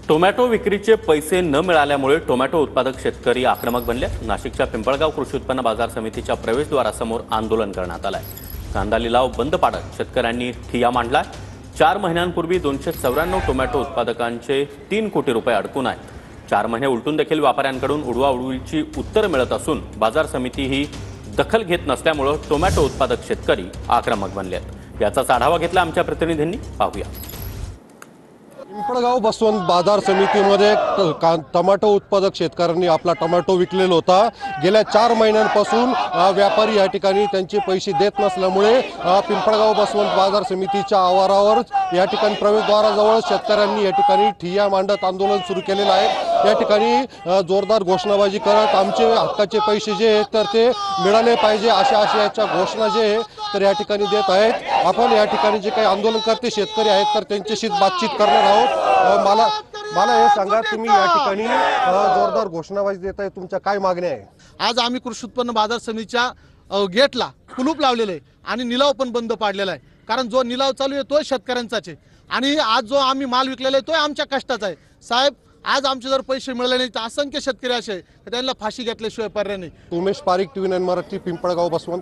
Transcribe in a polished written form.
Tomato विक्रीचे पैसे न मिळाल्यामुळे टोमॅटो उत्पादक शेतकरी आक्रमक बनले। नाशिकच्या पिंपळगाव कृषी उत्पन्न बाजार समितीच्या प्रवेशद्वारासमोर आंदोलन करण्यात आलंय। कांदा लिलाव बंद पाडत शेतकऱ्यांनी ठिय्या मांडलाय। 4 महिन्यांपूर्वी 294 टोमॅटो उत्पादकांचे 3 कोटी रुपये अडकून आहेत। 4 महिने उलटून देखील व्यापाऱ्यांकडून उडवाउडवीची उत्तर मिळत असून बाजार समिती ही दखल घेत नसल्यामुळे टोमॅटो उत्पादक शेतकरी आक्रमक बनले आहेत। याचाच आढावा घेतला आमच्या प्रतिनिधींनी, पाहूया। पिंपळगाव बसवंत बाजार समितीमध्ये टोमॅटो उत्पादक शेतकऱ्यांनी आपला टोमॅटो विकलेला होता। गेल्या 4 महिन्यांपासून व्यापारी या ठिकाणी त्यांचे पैसे देत नसल्यामुळे पिंपळगाव बसवंत बाजार समितीच्या आवारावर या ठिकाणी प्रवेशद्वाराजवळ शेतकऱ्यांनी या ठिकाणी ठिय्या मांडत आंदोलन सुरू केलेलं आहे। या ठिकाणी जोरदार घोषणाबाजी करत आमचे हक्काचे पैसे जे आहेत तर ते मिळाले पाहिजे अशा आशयाच्या घोषणा जे आहे तर या ठिकाणी देत आहेत। आपण या ठिकाणी जे काही आंदोलनकर्ते शेतकरी आहेत तर त्यांच्याशी बातचीत करणार आहोत। मला हे सांगा, तुम्ही या ठिकाणी जोरदार घोषणाबाजी देत आहे, तुमच्या काय मागण्या आहे? आज आम्ही कृषी उत्पन्न बाजार समितीच्या गेटला कुलूप लावलेलं आहे आणि निलाव पण बंद पाडलेला आहे। कारण जो निलाव चालू आहे तो शेतकऱ्यांचाच आहे आणि आज जो आम्ही माल विकलेला आहे तो आमच्या कष्टाचा आहे। साहेब, आज आमचे जर पैसे मिळाले नाही तर असंख्य शेतकरी असे त्यांना फाशी घेतल्याशिवाय पर्याय नाही। उमेश पारिक, TV9 मराठी, पिंपळगाव बसवंत।